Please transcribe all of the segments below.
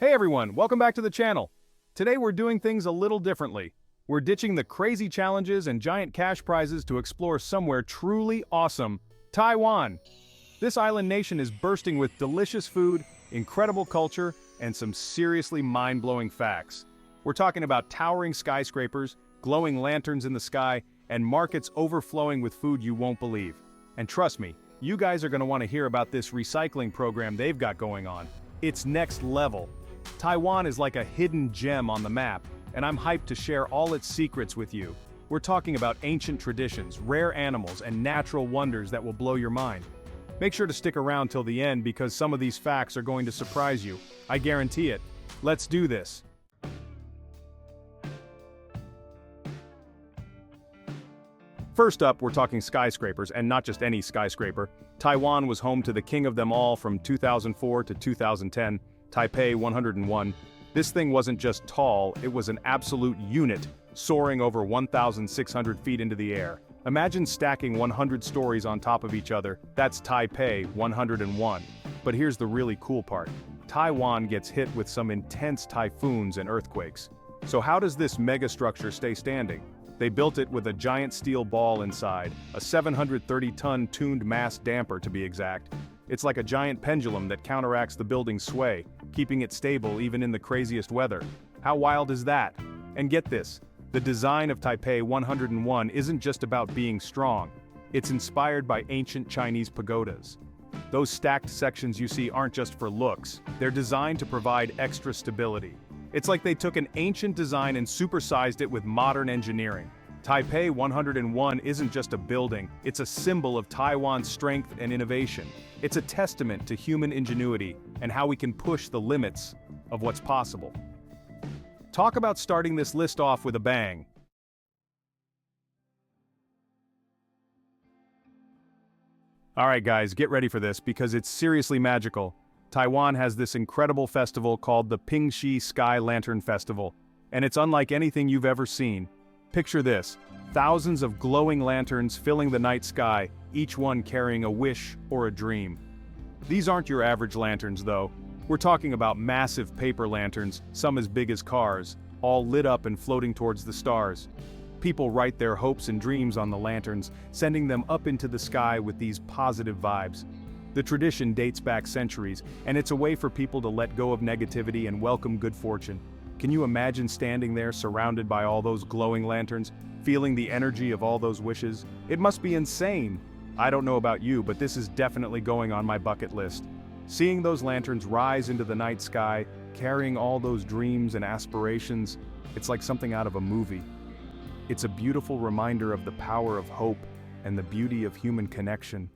Hey everyone, welcome back to the channel. Today we're doing things a little differently. We're ditching the crazy challenges and giant cash prizes to explore somewhere truly awesome, Taiwan. This island nation is bursting with delicious food, incredible culture, and some seriously mind-blowing facts. We're talking about towering skyscrapers, glowing lanterns in the sky, and markets overflowing with food you won't believe. And trust me, you guys are going to want to hear about this recycling program they've got going on. It's next level. Taiwan is like a hidden gem on the map, and I'm hyped to share all its secrets with you. We're talking about ancient traditions, rare animals, and natural wonders that will blow your mind. Make sure to stick around till the end because some of these facts are going to surprise you. I guarantee it. Let's do this. First up, we're talking skyscrapers, and not just any skyscraper. Taiwan was home to the king of them all from 2004 to 2010, Taipei 101. This thing wasn't just tall, it was an absolute unit, soaring over 1,600 feet into the air. Imagine stacking 100 stories on top of each other. That's Taipei 101. But here's the really cool part. Taiwan gets hit with some intense typhoons and earthquakes. So how does this megastructure stay standing? They built it with a giant steel ball inside, a 730-ton tuned mass damper to be exact. It's like a giant pendulum that counteracts the building's sway, keeping it stable even in the craziest weather. How wild is that? And get this, the design of Taipei 101 isn't just about being strong. It's inspired by ancient Chinese pagodas. Those stacked sections you see aren't just for looks, they're designed to provide extra stability. It's like they took an ancient design and supersized it with modern engineering. Taipei 101 isn't just a building, it's a symbol of Taiwan's strength and innovation. It's a testament to human ingenuity and how we can push the limits of what's possible. Talk about starting this list off with a bang. Alright guys, get ready for this because it's seriously magical. Taiwan has this incredible festival called the Pingxi Sky Lantern Festival, and it's unlike anything you've ever seen. Picture this, thousands of glowing lanterns filling the night sky, each one carrying a wish or a dream. These aren't your average lanterns though. We're talking about massive paper lanterns, some as big as cars, all lit up and floating towards the stars. People write their hopes and dreams on the lanterns, sending them up into the sky with these positive vibes. The tradition dates back centuries, and it's a way for people to let go of negativity and welcome good fortune. Can you imagine standing there surrounded by all those glowing lanterns, feeling the energy of all those wishes? It must be insane. I don't know about you, but this is definitely going on my bucket list. Seeing those lanterns rise into the night sky, carrying all those dreams and aspirations, it's like something out of a movie. It's a beautiful reminder of the power of hope and the beauty of human connection.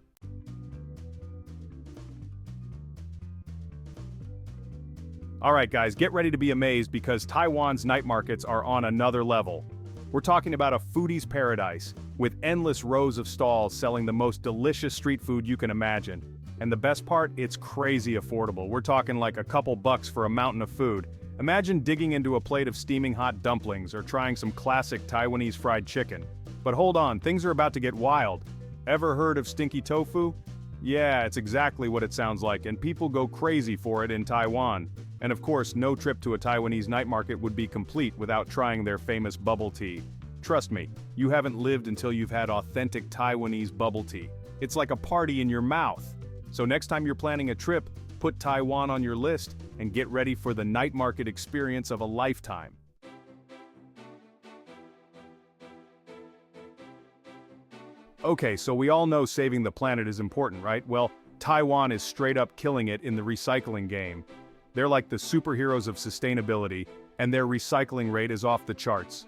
Alright guys, get ready to be amazed because Taiwan's night markets are on another level. We're talking about a foodie's paradise, with endless rows of stalls selling the most delicious street food you can imagine. And the best part, it's crazy affordable. We're talking like a couple bucks for a mountain of food. Imagine digging into a plate of steaming hot dumplings or trying some classic Taiwanese fried chicken. But hold on, things are about to get wild. Ever heard of stinky tofu? Yeah, it's exactly what it sounds like, and people go crazy for it in Taiwan. And of course, no trip to a Taiwanese night market would be complete without trying their famous bubble tea. Trust me, you haven't lived until you've had authentic Taiwanese bubble tea. It's like a party in your mouth. So next time you're planning a trip, put Taiwan on your list and get ready for the night market experience of a lifetime. Okay, so we all know saving the planet is important, right? Well, Taiwan is straight up killing it in the recycling game. They're like the superheroes of sustainability, and their recycling rate is off the charts.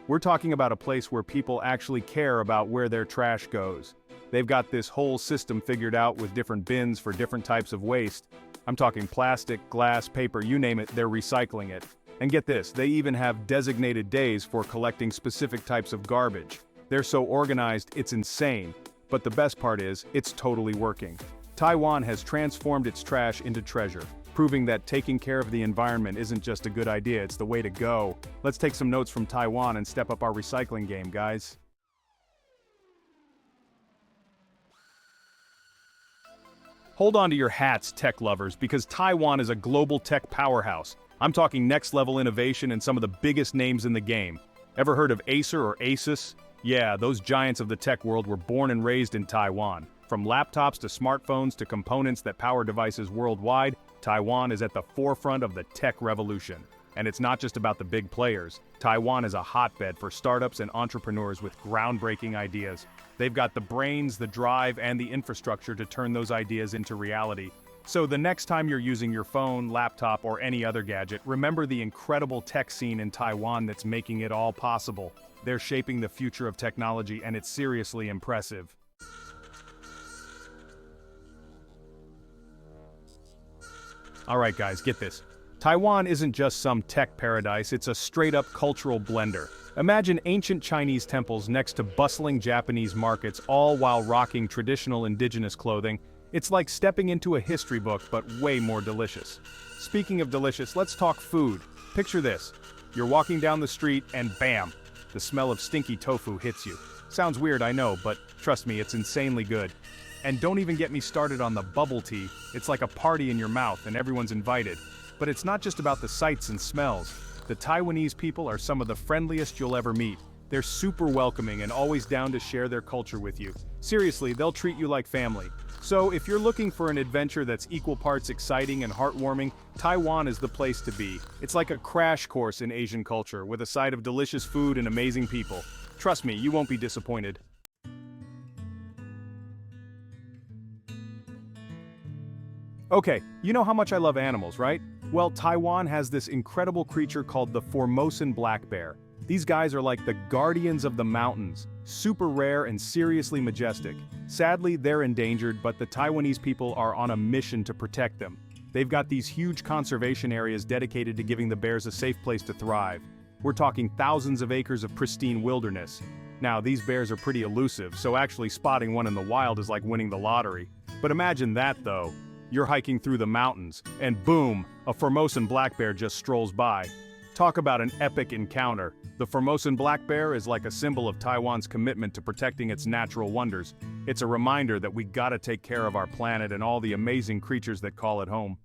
We're talking about a place where people actually care about where their trash goes. They've got this whole system figured out with different bins for different types of waste. I'm talking plastic, glass, paper, you name it, they're recycling it. And get this, they even have designated days for collecting specific types of garbage. They're so organized, it's insane. But the best part is, it's totally working. Taiwan has transformed its trash into treasure, proving that taking care of the environment isn't just a good idea, it's the way to go. Let's take some notes from Taiwan and step up our recycling game, guys. Hold on to your hats, tech lovers, because Taiwan is a global tech powerhouse. I'm talking next-level innovation and some of the biggest names in the game. Ever heard of Acer or Asus? Yeah, those giants of the tech world were born and raised in Taiwan. From laptops to smartphones to components that power devices worldwide, Taiwan is at the forefront of the tech revolution. And it's not just about the big players. Taiwan is a hotbed for startups and entrepreneurs with groundbreaking ideas. They've got the brains, the drive, and the infrastructure to turn those ideas into reality. So the next time you're using your phone, laptop, or any other gadget, remember the incredible tech scene in Taiwan that's making it all possible. They're shaping the future of technology, and it's seriously impressive. Alright guys, get this. Taiwan isn't just some tech paradise, it's a straight-up cultural blender. Imagine ancient Chinese temples next to bustling Japanese markets, all while rocking traditional indigenous clothing. It's like stepping into a history book, but way more delicious. Speaking of delicious, let's talk food. Picture this. You're walking down the street and bam! The smell of stinky tofu hits you. Sounds weird, I know, but trust me, it's insanely good. And don't even get me started on the bubble tea. It's like a party in your mouth and everyone's invited. But it's not just about the sights and smells. The Taiwanese people are some of the friendliest you'll ever meet. They're super welcoming and always down to share their culture with you. Seriously, they'll treat you like family. So if you're looking for an adventure that's equal parts exciting and heartwarming, Taiwan is the place to be. It's like a crash course in Asian culture with a side of delicious food and amazing people. Trust me, you won't be disappointed. Okay, you know how much I love animals, right? Well, Taiwan has this incredible creature called the Formosan black bear. These guys are like the guardians of the mountains, super rare and seriously majestic. Sadly, they're endangered, but the Taiwanese people are on a mission to protect them. They've got these huge conservation areas dedicated to giving the bears a safe place to thrive. We're talking thousands of acres of pristine wilderness. Now, these bears are pretty elusive, so actually spotting one in the wild is like winning the lottery. But imagine that, though. You're hiking through the mountains, and boom, a Formosan black bear just strolls by. Talk about an epic encounter. The Formosan black bear is like a symbol of Taiwan's commitment to protecting its natural wonders. It's a reminder that we gotta take care of our planet and all the amazing creatures that call it home.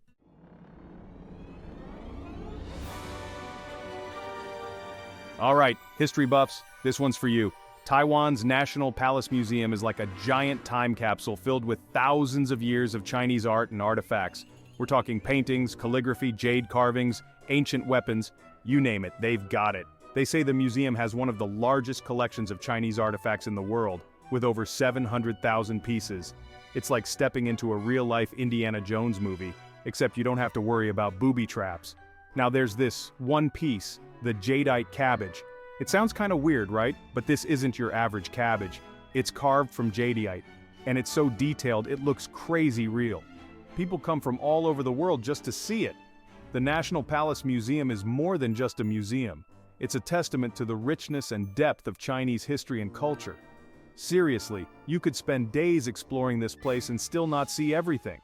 Alright, history buffs, this one's for you. Taiwan's National Palace Museum is like a giant time capsule filled with thousands of years of Chinese art and artifacts. We're talking paintings, calligraphy, jade carvings, ancient weapons, you name it, they've got it. They say the museum has one of the largest collections of Chinese artifacts in the world, with over 700,000 pieces. It's like stepping into a real-life Indiana Jones movie, except you don't have to worry about booby traps. Now there's this one piece, the jadeite cabbage. It sounds kind of weird, right? But this isn't your average cabbage. It's carved from jadeite, and it's so detailed it looks crazy real. People come from all over the world just to see it. The National Palace Museum is more than just a museum. It's a testament to the richness and depth of Chinese history and culture. Seriously, you could spend days exploring this place and still not see everything.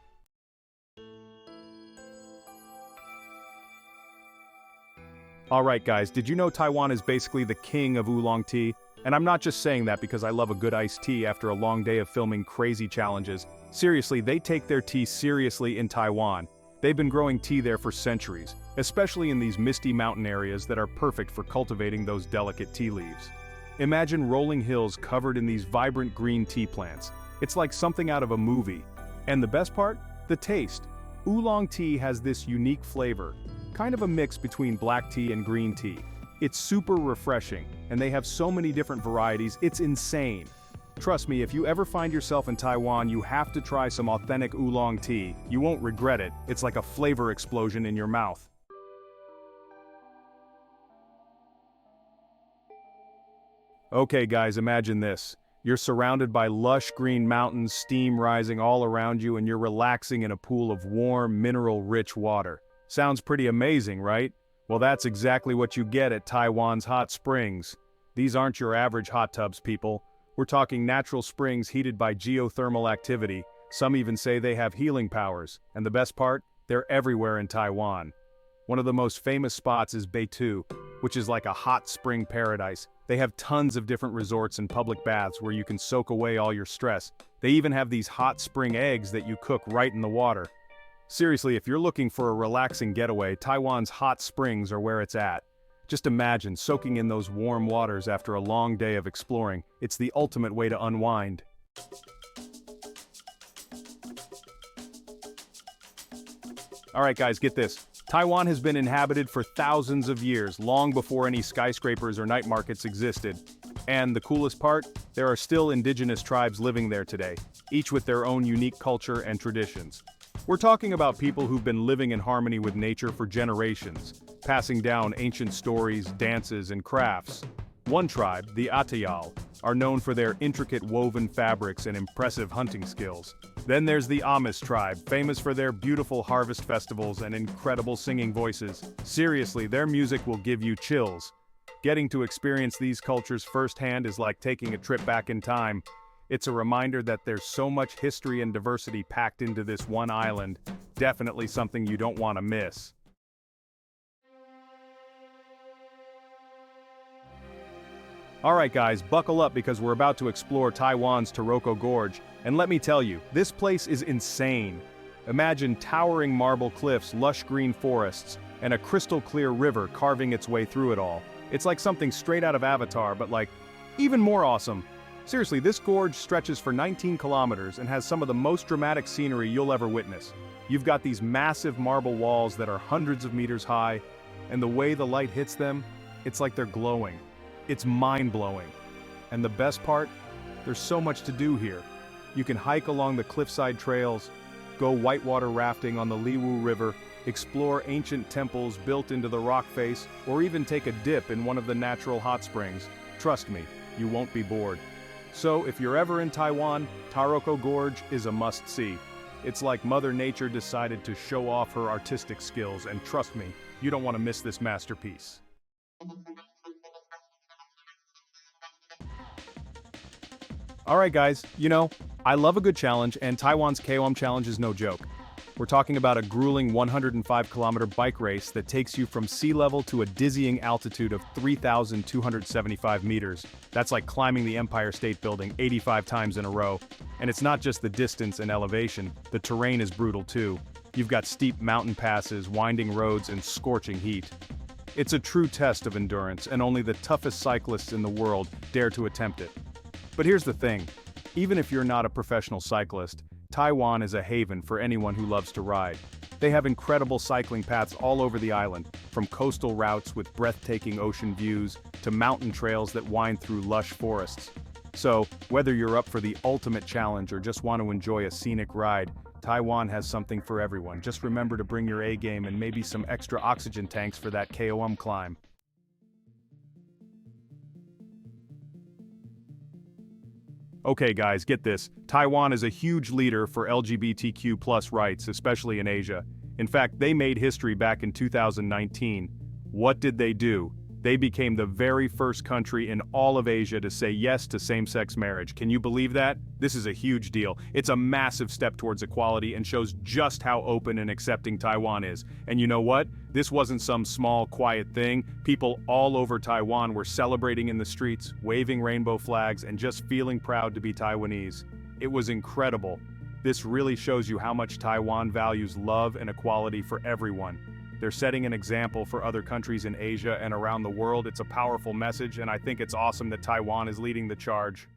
Alright guys, did you know Taiwan is basically the king of oolong tea? And I'm not just saying that because I love a good iced tea after a long day of filming crazy challenges. Seriously, they take their tea seriously in Taiwan. They've been growing tea there for centuries, especially in these misty mountain areas that are perfect for cultivating those delicate tea leaves. Imagine rolling hills covered in these vibrant green tea plants. It's like something out of a movie. And the best part? The taste. Oolong tea has this unique flavor, kind of a mix between black tea and green tea. It's super refreshing, and they have so many different varieties, it's insane. Trust me, if you ever find yourself in Taiwan, you have to try some authentic oolong tea. You won't regret it. It's like a flavor explosion in your mouth. Okay guys, imagine this. You're surrounded by lush green mountains, steam rising all around you, and you're relaxing in a pool of warm, mineral-rich water. Sounds pretty amazing, right? Well, that's exactly what you get at Taiwan's hot springs. These aren't your average hot tubs, people. We're talking natural springs heated by geothermal activity. Some even say they have healing powers. And the best part? They're everywhere in Taiwan. One of the most famous spots is Beitu, which is like a hot spring paradise. They have tons of different resorts and public baths where you can soak away all your stress. They even have these hot spring eggs that you cook right in the water. Seriously, if you're looking for a relaxing getaway, Taiwan's hot springs are where it's at. Just imagine soaking in those warm waters after a long day of exploring. It's the ultimate way to unwind. Alright guys, get this. Taiwan has been inhabited for thousands of years, long before any skyscrapers or night markets existed. And the coolest part? There are still indigenous tribes living there today, each with their own unique culture and traditions. We're talking about people who've been living in harmony with nature for generations, passing down ancient stories, dances, and crafts. One tribe, the Atayal, are known for their intricate woven fabrics and impressive hunting skills. Then there's the Amish tribe, famous for their beautiful harvest festivals and incredible singing voices. Seriously, their music will give you chills. Getting to experience these cultures firsthand is like taking a trip back in time. It's a reminder that there's so much history and diversity packed into this one island. Definitely something you don't want to miss. Alright guys, buckle up because we're about to explore Taiwan's Taroko Gorge, and let me tell you, this place is insane. Imagine towering marble cliffs, lush green forests, and a crystal clear river carving its way through it all. It's like something straight out of Avatar, but like, even more awesome. Seriously, this gorge stretches for 19 kilometers and has some of the most dramatic scenery you'll ever witness. You've got these massive marble walls that are hundreds of meters high, and the way the light hits them, it's like they're glowing. It's mind-blowing. And the best part? There's so much to do here. You can hike along the cliffside trails, go whitewater rafting on the Liwu River, explore ancient temples built into the rock face, or even take a dip in one of the natural hot springs. Trust me, you won't be bored. So if you're ever in Taiwan, Taroko Gorge is a must-see. It's like Mother Nature decided to show off her artistic skills, and trust me, you don't want to miss this masterpiece. Alright guys, I love a good challenge, and Taiwan's KOM challenge is no joke. We're talking about a grueling 105-kilometer bike race that takes you from sea level to a dizzying altitude of 3,275 meters. That's like climbing the Empire State Building 85 times in a row. And it's not just the distance and elevation, the terrain is brutal too. You've got steep mountain passes, winding roads, and scorching heat. It's a true test of endurance, and only the toughest cyclists in the world dare to attempt it. But here's the thing, even if you're not a professional cyclist, Taiwan is a haven for anyone who loves to ride. They have incredible cycling paths all over the island, from coastal routes with breathtaking ocean views to mountain trails that wind through lush forests. So, whether you're up for the ultimate challenge or just want to enjoy a scenic ride, Taiwan has something for everyone. Just remember to bring your A-game and maybe some extra oxygen tanks for that KOM climb. Okay guys, get this. Taiwan is a huge leader for LGBTQ+ rights, especially in Asia. In fact, they made history back in 2019. What did they do? They became the very first country in all of Asia to say yes to same-sex marriage. Can you believe that? This is a huge deal. It's a massive step towards equality and shows just how open and accepting Taiwan is. And you know what? This wasn't some small, quiet thing. People all over Taiwan were celebrating in the streets, waving rainbow flags, and just feeling proud to be Taiwanese. It was incredible. This really shows you how much Taiwan values love and equality for everyone. They're setting an example for other countries in Asia and around the world. It's a powerful message, and I think it's awesome that Taiwan is leading the charge.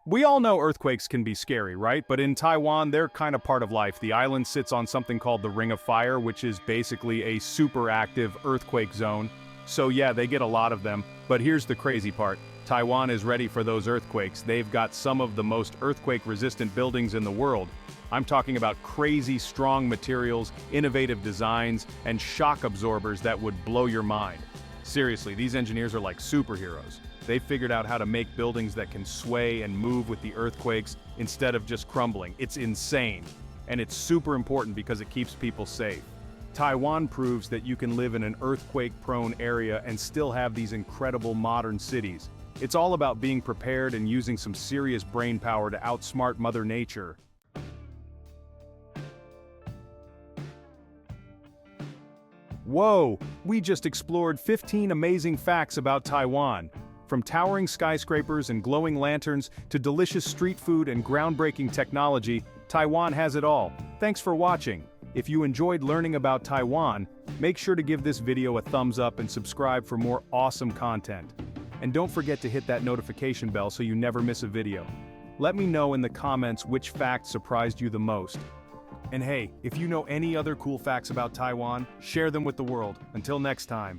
We all know earthquakes can be scary, right? But in Taiwan, they're kind of part of life. The island sits on something called the Ring of Fire, which is basically a super active earthquake zone. So yeah, they get a lot of them. But here's the crazy part. Taiwan is ready for those earthquakes. They've got some of the most earthquake-resistant buildings in the world. I'm talking about crazy strong materials, innovative designs, and shock absorbers that would blow your mind. Seriously, these engineers are like superheroes. They've figured out how to make buildings that can sway and move with the earthquakes instead of just crumbling. It's insane. And it's super important because it keeps people safe. Taiwan proves that you can live in an earthquake-prone area and still have these incredible modern cities. It's all about being prepared and using some serious brain power to outsmart Mother Nature. Whoa, we just explored 15 amazing facts about Taiwan. From towering skyscrapers and glowing lanterns to delicious street food and groundbreaking technology, Taiwan has it all. Thanks for watching. If you enjoyed learning about Taiwan, make sure to give this video a thumbs up and subscribe for more awesome content. And don't forget to hit that notification bell so you never miss a video. Let me know in the comments which fact surprised you the most. And hey, if you know any other cool facts about Taiwan, share them with the world. Until next time.